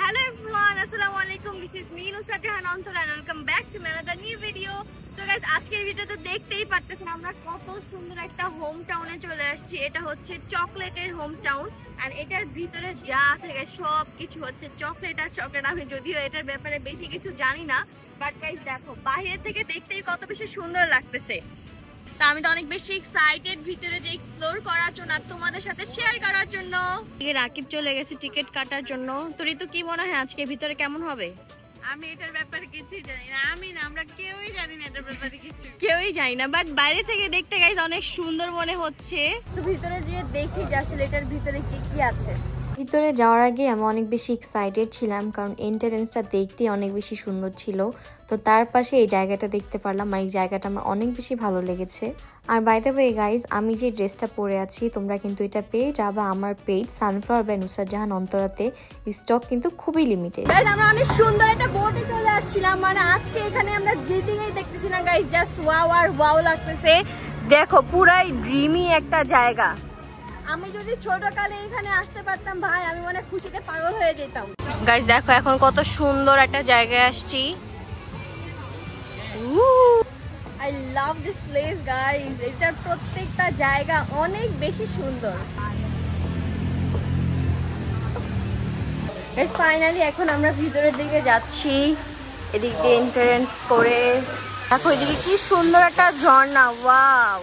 Hello everyone, assalamu alaikum. This is me Nusrat Jahan Antara and welcome back to another new video. So guys, আজকের ভিডিওতে দেখতেই পারতেছেন আমরা কত সুন্দর একটা হোম টাউনে চলে আসছি। এটা হচ্ছে চকলেটের হোম টাউন আর এটার ভিতরে যা আছে গাইস সব কিছু হচ্ছে চকলেট আর চকলেট। আমি যদিও এটার ব্যাপারে বেশি কিছু জানি না, বাট গাইস দেখো বাইরে থেকে দেখতেই কত বেশি সুন্দর লাগতেছে। তা আমি তো অনেক বেশি এক্সাইটেড ভিতরে যে এক্সপ্লোর করার জন্য আর তোমাদের সাথে শেয়ার করার জন্য। রাকিব চলে গেছে টিকিট কাটার জন্য। তো ঋতু কি মনে হয় আজকে ভিতরে কেমন হবে? আমি এটার ব্যাপারে কিছুই জানি না। আমরা কেউই জানি না এটার ব্যাপারে কিছু, কেউই জানি না, বাট বাইরে থেকে দেখতে গাইস অনেক সুন্দর মনে হচ্ছে। তো ভিতরে গিয়ে দেখি যে আসলে এটার ভিতরে কি কি আছে। ভিতরে যাওয়ার আগে আমি অনেক বেশি এক্সাইটেড ছিলাম, কারণ এন্ট্রান্সটা দেখতে অনেক বেশি সুন্দর ছিল। তো তার পাশে এই জায়গাটা দেখতে পারলাম আর এই জায়গাটা আমার অনেক বেশি ভালো লেগেছে। আর বাই দ্য ওয়ে গাইজ, আমি যে ড্রেসটা পরে আছি তোমরা কিন্তু এটা পেয়ে যাবা আমার page sunflower by Nusrat Jahan অন্তরাতে। স্টক কিন্তু খুবই লিমিটেড। গাইজ আমরা অনেক সুন্দর একটা বোটে চলে আসছিলাম, মানে আজকে এখানে আমরা যেদিকেই দেখতেছি না গাইজ জাস্ট ওয়াও আর ওয়াও লাগতেছে। দেখো পুরাই ড্রিমি একটা জায়গা। আমি যদি ছোটকালে এখানে আসতে পারতাম ভাই, আমি মনে খুশিতে পাগল হয়ে যেতাম। গাইস দেখো এখন কত সুন্দর একটা জায়গায় আসছি। I love this place guys. এটার প্রত্যেকটা জায়গা অনেক বেশি সুন্দর। গাইস ফাইনালি এখন আমরা ভিতরের দিকে যাচ্ছি। এদিক দিয়ে এন্ট্রান্স করে দেখো এদিকে কি সুন্দর একটা ঝর্ণা। ওয়াও,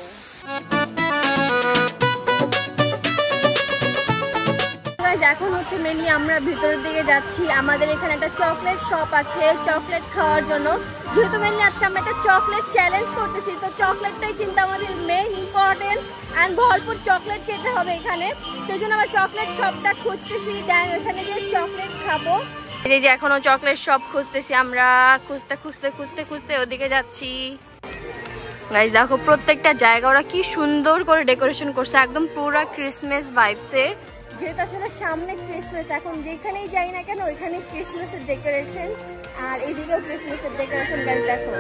এখন হচ্ছে মেনলি আমরা ভিতরের দিকে যাচ্ছি। আমাদের এখানে একটা চকলেট শপ আছে চকলেট খাওয়ার জন্য। যেহেতু মেনলি আজকে আমরা একটা চকলেট চ্যালেঞ্জ করতেছি, তো চকলেটটাই কিন্তু আমাদের মেইন ইম্পর্টেন্ট অ্যান্ড ভরপুর চকলেট খেতে হবে এখানে। সেই জন্য আমরা চকলেট শপটা খুঁজতেছি, দেন ওখানে গিয়ে চকলেট খাবো। এই যে এখনো চকলেট শপ খুঁজতেছি আমরা, খুঁজতে খুঁজতে খুঁজতে খুঁজতে ওদিকে যাচ্ছি। গাইস দেখো প্রত্যেকটা জায়গা ওরা কি সুন্দর করে ডেকোরেশন করছে, একদম পুরো ক্রিসমাস ভাইবসে। যেহেতু আসলে সামনে ক্রিসমাস, এখন যেখানেই যাই না কেন ওইখানে ক্রিসমাসের ডেকোরেশন আর এদিকেও ক্রিসমাসের ডেকোরেশন। গাইস দেখো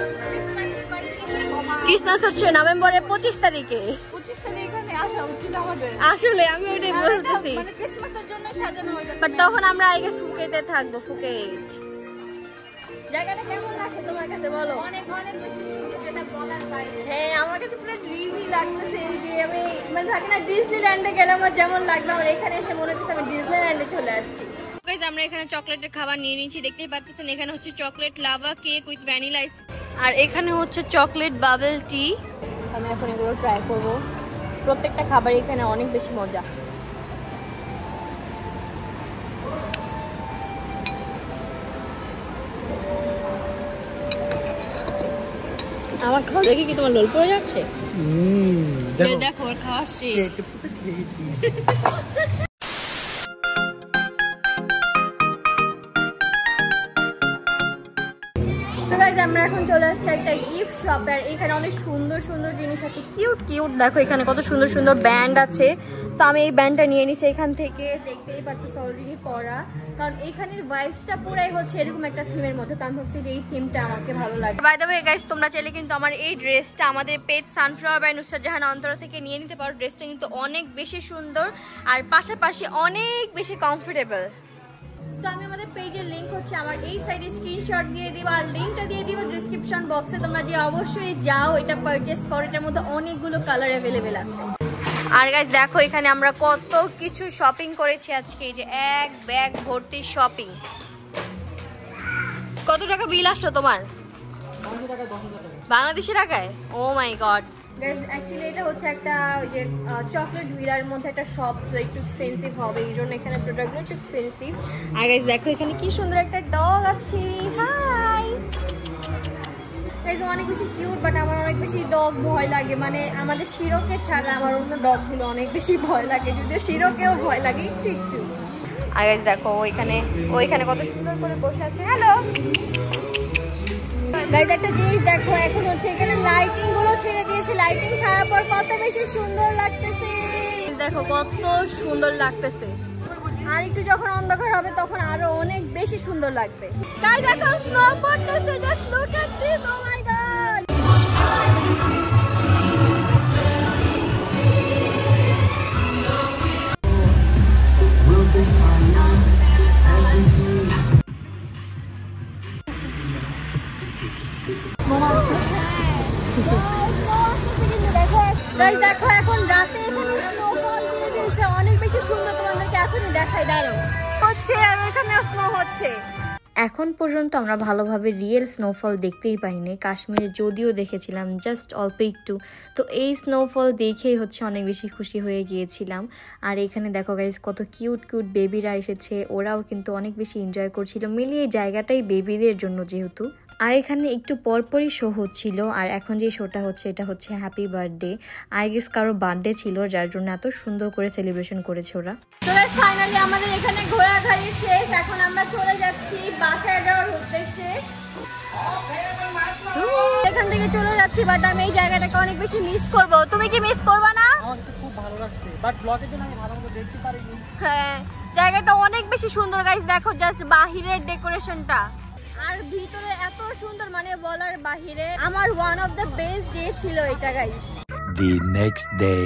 ক্রিসমাস হচ্ছে নভেম্বরের 25 তারিখে। 25 তারিখে এখানে আসা উচিত আমাদের। আসলে আমি ওইটাই বলতেছি, মানে ক্রিসমাসের জন্য সাজানো হয়েছে। বাট তখন আমরা আগে ফুকেতে থাকবো। ফুকেট জায়গাটা কেমন লাগছে তোমার কাছে বলো? অনেক অনেক বেশি সুন্দর, যেটা বলার বাইরে। হ্যাঁ আমার কাছে পুরো ড্রিমি লাগতেছে। এই যে আমি মানে থাকি না ডিজনিল্যান্ডে গেলে আমার যেমন লাগবে, আমার এখানে এসে মনে হচ্ছে আমি ডিজনিল্যান্ডে চলে আসছি। গাইস আমরা এখানে চকলেটের খাবার নিয়ে নিয়েছি, দেখতেই পাচ্ছেন। এখানে হচ্ছে chocolate lava cake with vanilla ice আর এখানে হচ্ছে চকলেট বাবল টি। আমি এখন এগুলো ট্রাই করব। প্রত্যেকটা খাবার এখানে অনেক বেশি মজা। আমার খাওয়া দেখি কি তোমার লোল পড়ে যাচ্ছে? দেখো আর খাওয়া শেষ। তো গাইস আমরা এখন চলে আসছি একটা গিফট শপ আর এখানে অনেক সুন্দর সুন্দর জিনিস আছে, কিউট কিউট। দেখো এখানে কত সুন্দর সুন্দর ব্যান্ড আছে। তো আমি এই ব্যান্ডটা নিয়ে নিছি এখান থেকে, দেখতেই পারতেছি অলরেডি পরা, কারণ এখানের ভাইবসটা পুরাই হচ্ছে এরকম একটা থিমের মধ্যে। তো আমি ভাবছি যে এই থিমটা আমাকে ভালো লাগে। বাই দ্য ওয়ে গাইস তোমরা চাইলে কিন্তু আমার এই ড্রেসটা আমাদের পেজ সানফ্লাওয়ার বাই নুসরাত জাহান অন্তরা থেকে নিয়ে নিতে পারো। ড্রেসটা কিন্তু অনেক বেশি সুন্দর আর পাশাপাশি অনেক বেশি কমফোর্টেবল। তো আমি আমাদের পেজের লিংক হচ্ছে আমার এই সাইডে স্ক্রিনশট দিয়ে দিব আর লিংকটা দিয়ে দিব ডেসক্রিপশন বক্সে। তোমরা যে অবশ্যই যাও এটা পারচেজ করো, এটার মধ্যে অনেকগুলো কালার অ্যাভেলেবেল আছে। আর গাইস দেখো এখানে আমরা কত কিছু শপিং করেছি আজকে। এই যে এক ব্যাগ ভর্তি শপিং। কত টাকা বিল আসলো তোমার? বাংলাদেশি টাকায়? ও মাই গড গাইস, অ্যাকচুয়ালি এটা হচ্ছে একটা ওই যে চকলেট বিলার মধ্যে একটা শপ, তো একটু এক্সপেন্সিভ হবে, এই জন্য এখানে প্রোডাক্টগুলো একটু এক্সপেন্সিভ। আর গাইস দেখো এখানে কি সুন্দর একটা ডগ আছে। হাই গাইস, অনেক বেশি কিউট, বাট আমার অনেক বেশি ডগ ভয় লাগে। মানে আমাদের শিরোকে ছাড়া আমার অন্য ডগগুলো অনেক বেশি ভয় লাগে, যদিও শিরোকেও ভয় লাগে একটু একটু। আর গাইস দেখো ওইখানে কত সুন্দর করে বসে আছে। হ্যালো গাইস একটা জিনিস দেখো, এখন হচ্ছে এখানে লাইটিং গুলো ছেড়ে দিয়েছে। লাইটিং ছাড়ার পর কত বেশি সুন্দর লাগতেছে। দেখো কত সুন্দর লাগতেছে। আর একটু যখন অন্ধকার হবে তখন আরো অনেক বেশি সুন্দর লাগবে। গাইস দেখো স্নো পড়তেছে, just look at this, oh my god. Guys দেখো এখন রাতে এখানে স্নোফল দিয়েছে, অনেক বেশি সুন্দর, তোমাদেরকে এখনই দেখাই, দাঁড়াও হচ্ছে আর এখানেও স্নো হচ্ছে। এখন পর্যন্ত আমরা ভালোভাবে রিয়েল স্নোফল দেখতেই পাইনি, কাশ্মীরে যদিও দেখেছিলাম জাস্ট অল্প একটু, তো এই স্নোফল দেখেই হচ্ছে অনেক বেশি খুশি হয়ে গিয়েছিলাম। আর এখানে দেখো গাইজ কত কিউট কিউট বেবিরা এসেছে, ওরাও কিন্তু অনেক বেশি এনজয় করছিল, মিলিয়ে এই জায়গাটাই বেবিদের জন্য যেহেতু। আর এখানে একটু পরপরই শো হচ্ছিল, আর এখন যে শোটা হচ্ছে এটা হচ্ছে হ্যাপি বার্থডে, আই গেস কারো বার্থডে ছিল যার জন্য এত সুন্দর করে সেলিব্রেশন করেছে ওরা। তো গাইস ফাইনালি আমাদের এখানে ঘোরাঘুরি শেষ, এখন আমরা চলে যাচ্ছি বাসায় যাওয়ার উদ্দেশ্যে। এখান থেকে চলে যাচ্ছি, বাট আমি এই জায়গাটাকে অনেক বেশি মিস করব। তুমি কি মিস করবে না? আমার খুব ভালো লাগছে, বাট ব্লগের জন্য আমি ভালোমতো দেখতে পারিনি। হ্যাঁ, জায়গাটা অনেক বেশি সুন্দর গাইস, দেখো জাস্ট বাহিরের ডেকোরেশনটা আর ভিতরে এত সুন্দর, মানে বলার বাহিরে। আমার one of the best day ছিল এটা guys. The next day.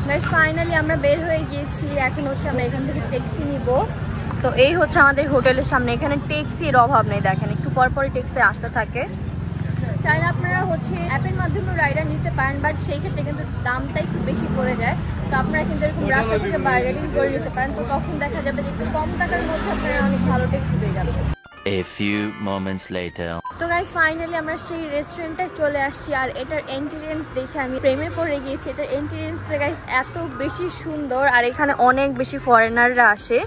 Guys finally আমরা বের হয়ে গিয়েছি, এখন হচ্ছে আমরা এখান থেকে ট্যাক্সি নিব। তো এই হচ্ছে আমাদের হোটেলের সামনে, এখানে ট্যাক্সির অভাব নেই, দেখেন একটু পরপরই ট্যাক্সি আসতে থাকে। চাইলে আপনারা হচ্ছে অ্যাপের মাধ্যমে রাইডার নিতে পারেন, বাট সেই ক্ষেত্রে কিন্তু দামটা একটু বেশি পড়ে যায়। তো আপনারা কিন্তু এরকম রাস্তা থেকে বার্গেনিং করে নিতে পারেন, তো তখন দেখা যাবে যে একটু কম টাকার মধ্যে আপনারা অনেক ভালো ট্যাক্সি পেয়ে যাচ্ছেন। A few moments later. তো গাইস ফাইনালি আমরা সেই রেস্টুরেন্টে চলে আসছি, আর এটার এন্ট্রিয়েন্স দেখে আমি প্রেমে পড়ে গিয়েছি। এটার এন্ট্রিয়েন্সটা গাইস এত বেশি সুন্দর, আর এখানে অনেক বেশি ফরেনাররা আসে।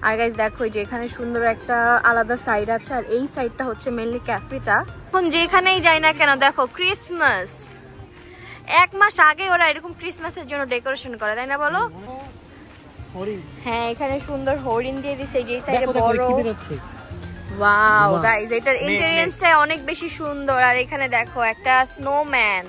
আর গাইস দেখো যে এখানে সুন্দর একটা আলাদা সাইড আছে, আর এই সাইডটা হচ্ছে মেইনলি ক্যাফেটা। এখন যেখানেই যাই না কেন দেখো ক্রিসমাস, 1 মাস আগে ওরা এরকম ক্রিসমাসের জন্য ডেকোরেশন করে, তাই না বলো? হ্যাঁ, এখানে সুন্দর হরিণ দিয়ে দিছে, যে সাইডে বড়। ওয়াও গাইস, এটার ইন্টেরিয়রটা অনেক বেশি সুন্দর, আর এখানে দেখো একটা স্নোম্যান।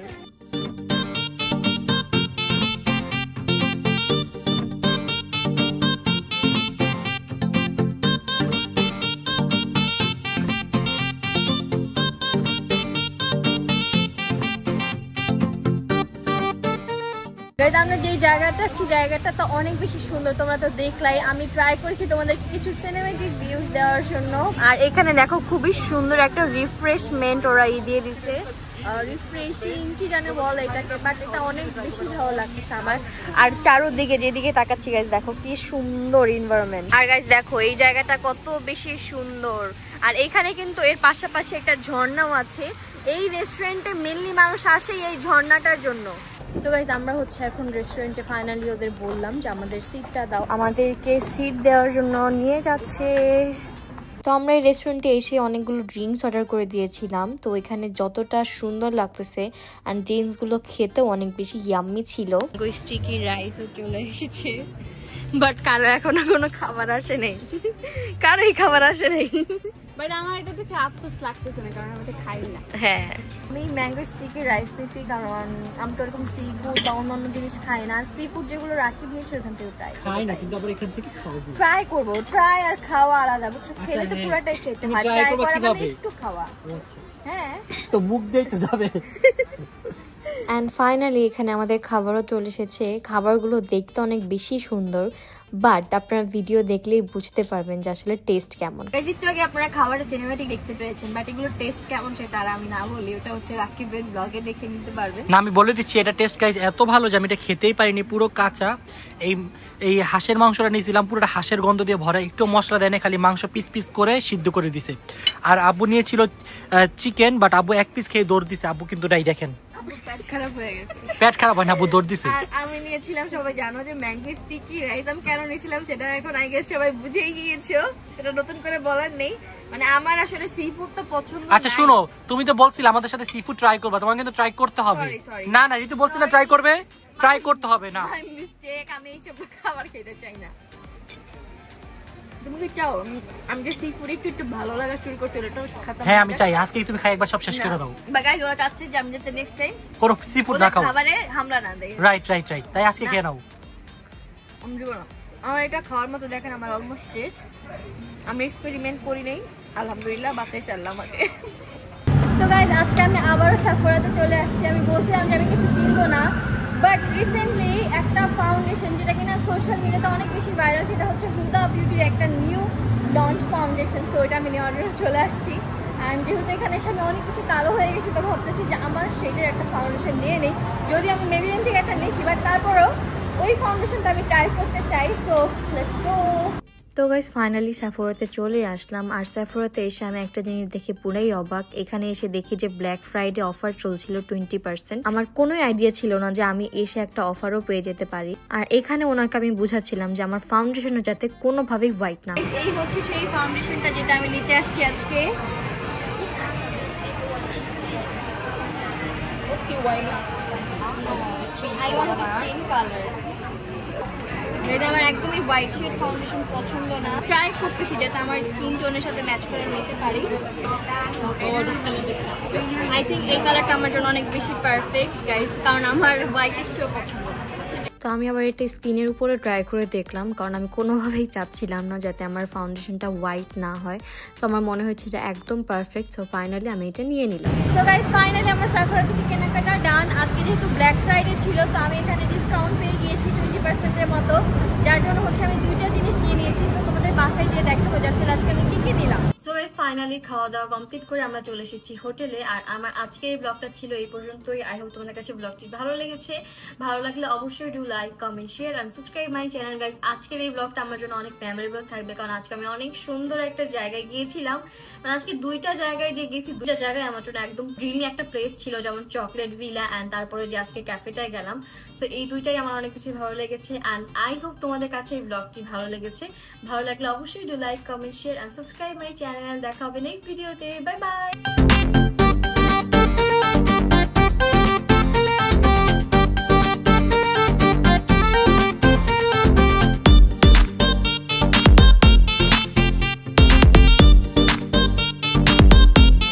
আমরা যে জায়গাটা আসছি জায়গাটা তো অনেক বেশি সুন্দর, তোমরা তো দেখলাই। আমি ট্রাই করেছি তোমাদের কিছু সিনেমেটিক ভিউজ দেওয়ার জন্য। আর এখানে দেখো খুবই সুন্দর একটা রিফ্রেশমেন্ট ওরা দিয়ে দিছে, রিফ্রেশিং কি জানে বল এটাকে, বাট এটা অনেক বেশি ভালো লাগছে আমার। আর চারোদিকে যেদিকে তাকাচ্ছি গাইস দেখো কি সুন্দর এনভায়রনমেন্ট। আর গাইস দেখো এই জায়গাটা কত বেশি সুন্দর, আর এখানে কিন্তু এর পাশাপাশি একটা ঝর্ণাও আছে। এই রেস্টুরেন্টে মেনলি মানুষ আসে এই ঝর্ণাটার জন্য। তো গাইস আমরা হচ্ছে এখন রেস্টুরেন্টে ফাইনালি ওদের বললাম যে আমাদের সিটটা দাও, আমাদেরকে সিট দেওয়ার জন্য নিয়ে যাচ্ছে। তো আমরা এই রেস্টুরেন্টে এসে অনেকগুলো ড্রিঙ্কস অর্ডার করে দিয়েছিলাম, তো এখানে যতটা সুন্দর লাগতেছে অ্যান্ড ড্রিঙ্কসগুলো খেতেও অনেক বেশি ইয়াম্মি ছিল। স্টিকি রাইসও চলে এসেছে, বাট কারো এখনো কোনো খাবার আসে নেই, কারোই খাবার আসে নেই। বাট আমার এটা দেখে আফসোস লাগতেছে না, কারণ আমি এটা খাই না। হ্যাঁ, আমি ম্যাঙ্গো স্টিকি রাইস নিয়েছি, কারণ আমি তো এরকম সি ফুড বা অন্যান্য জিনিস খাই না। আর সি ফুড যেগুলো রাখি নিয়েছি ওখান থেকে খাই না, কিন্তু আবার এখান থেকে খাবো। ট্রাই করবো, ট্রাই আর খাওয়া আলাদা, বুঝছো? খেলে তো পুরোটাই খেতে হয়, ট্রাই করা মানে একটু খাওয়া। হ্যাঁ, তো মুখ দিয়ে তো যাবে। অ্যান্ড ফাইনালি এখানে আমাদের খাবারও চলে এসেছে। খাবারগুলো দেখতে অনেক বেশি সুন্দর, বাট আপনারা ভিডিও দেখলেই বুঝতে পারবেন যে আসলে টেস্ট কেমন। একটু আগে আপনারা খাবারের সিনেমেটিক দেখতে পেয়েছেন, বাট এগুলো টেস্ট কেমন সেটা আর আমি না বলি, ওটা হচ্ছে রাকিবের ব্লগে দেখে নিতে পারবেন। না, আমি বলে দিচ্ছি এটা টেস্ট গাইস এত ভালো যে আমি এটা খেতেই পারিনি, পুরো কাঁচা। এই হাঁসের মাংসটা নিয়েছিলাম, পুরোটা হাঁসের গন্ধ দিয়ে ভরা, একটু মশলা দেয় না, খালি মাংস পিস পিস করে সিদ্ধ করে দিছে। আর আব্বু নিয়েছিল চিকেন, বাট আব্বু 1 পিস খেয়ে দৌড় দিছে। আব্বু কিন্তু নাই, দেখেন পেট খারাপ হয়ে গেছে। পেট খারাপ হয় না, আব্বু দৌড় দিছে। আর আমি নিয়েছিলাম, সবাই জানো যে ম্যাঙ্গো স্টিকি রাইস। আমি কেন নিয়েছিলাম সেটা এখন আই গেস সবাই বুঝেই গিয়েছো, এটা নতুন করে বলার নেই। মানে আমার আসলে সি ফুড তো পছন্দ। আচ্ছা শুনো, তুমি তো বলছিলে আমাদের সাথে সি ফুড ট্রাই করবা, তোমার কিন্তু ট্রাই করতে হবে। না না, ঋতু বলছি না ট্রাই করবে, ট্রাই করতে হবে না। মিস্টেক, আমি এইসব খাবার খেতে চাই না। তুমি কি চাও আমি যে সি ফুড একটু ভালো লাগা শুরু করতে ওটা খাতাম? হ্যাঁ আমি চাই, আজকে তুমি খাই একবার সব শেষ করে দাও। বাগাই ওরা চাচ্ছে যে আমি যাতে নেক্সট টাইম কোনো সি ফুড না খাও, খাবারে হামলা না দেই। রাইট রাইট রাইট, তাই আজকে খেয়ে নাও। আমি দিব না, আমার এটা খাওয়ার মতো দেখেন আমার অলমোস্ট শেষ। আমি এক্সপেরিমেন্ট করি নাই, আলহামদুলিল্লাহ বাঁচাইছে আল্লাহ আমাকে। তো গাইস আজকে আমি আবারও সাফরাতে চলে আসছি। আমি বলছিলাম যে আমি কিছু কিনবো না, বাট রিসেন্টলি একটা ফাউন্ডেশন যেটা কিনা সোশ্যাল মিডিয়াতে অনেক বেশি ভাইরাল, সেটা হচ্ছে হুদা বিউটির একটা নিউ লঞ্চ ফাউন্ডেশন। তো ওইটা আমি নেওয়ার জন্য চলে আসছি। অ্যান্ড যেহেতু এখানে এসে আমি অনেক কিছু কালো হয়ে গেছি, তো ভাবতেছি যে আমার শেডের একটা ফাউন্ডেশন নিয়ে নিই। যদি আমি মেবিলিন থেকে একটা নিয়েছি, বাট তারপরেও ওই ফাউন্ডেশনটা আমি ট্রাই করতে চাই। So let's go. তো গাইস ফাইনালি সেফোরাতে চলে আসলাম। আর সেফোরাতে এসে আমি একটা জিনিস দেখে পুরাই অবাক। এখানে এসে দেখি যে ব্ল্যাক ফ্রাইডে অফার চলছিল 20%। আমার কোনো আইডিয়া ছিল না যে আমি এসে একটা অফারও পেয়ে যেতে পারি। আর এখানে ওনাকে আমি বুঝাচ্ছিলাম যে আমার ফাউন্ডেশনও যাতে কোনোভাবেই হোয়াইট না। এই হচ্ছে সেই ফাউন্ডেশনটা যেটা আমি নিতে আসছি আজকে। I want the skin color. এটা আমার একদমই হোয়াইট শেড ফাউন্ডেশন পছন্দ না। ট্রাই করতেছি যাতে আমার স্কিন টোনের সাথে ম্যাচ করে নিতে পারি। আই থিঙ্ক এই কালারটা আমার জন্য অনেক বেশি পারফেক্ট গাইস, কারণ আমার হোয়াইট একটু পছন্দ না। তো আমি আবার এটা স্কিনের উপরে ট্রাই করে দেখলাম, কারণ আমি কোনোভাবেই চাচ্ছিলাম না যাতে আমার ফাউন্ডেশনটা হোয়াইট না হয়। তো আমার মনে হচ্ছে এটা একদম পারফেক্ট। সো ফাইনালি আমি এটা নিয়ে নিলাম। তো গাইস ফাইনালি আমার সেফোরা থেকে কেনাকাটা ডান। আজকে যেহেতু ব্ল্যাক ফ্রাইডে ছিল, তো আমি এখানে ডিসকাউন্ট পেয়ে গিয়েছি 20%-এর মতো, যার জন্য হচ্ছে আমি দুইটা জিনিস নিয়ে নিয়েছি। তো তোমাদের বাসায় যেয়ে দেখাবো যাচ্ছে আজকে আমি কি কি নিলাম। সো গাইস ফাইনালি খাওয়া দাওয়া কমপ্লিট করে আমরা চলে এসেছি হোটেলে। আর আমার আজকের এই ব্লগটা ছিল এই পর্যন্তই। আই হোপ তোমাদের কাছে ব্লগটি ভালো লেগেছে। ভালো লাগলে অবশ্যই do like, comment, share and subscribe my channel guys. আজকের এই ব্লগটা আমার জন্য অনেক মেমোরেবল থাকবে, কারণ আজকে আমি অনেক সুন্দর একটা জায়গায় গিয়েছিলাম। মানে আজকে দুইটা জায়গায় যে গেছি, দুইটা জায়গায় আমার জন্য একদম ড্রিমি একটা প্লেস ছিল, যেমন চকলেট ভিলা অ্যান্ড তারপরে যে আজকে ক্যাফেটায় গেলাম। তো এই দুইটাই আমার অনেক বেশি ভালো লেগেছে। অ্যান্ড আই হোপ তোমাদের কাছে এই ব্লগটি ভালো লেগেছে। ভালো লাগলে অবশ্যই do like, comment, share and subscribe my channel. দেখা হবে নেক্সট ভিডিওতে। Bye by.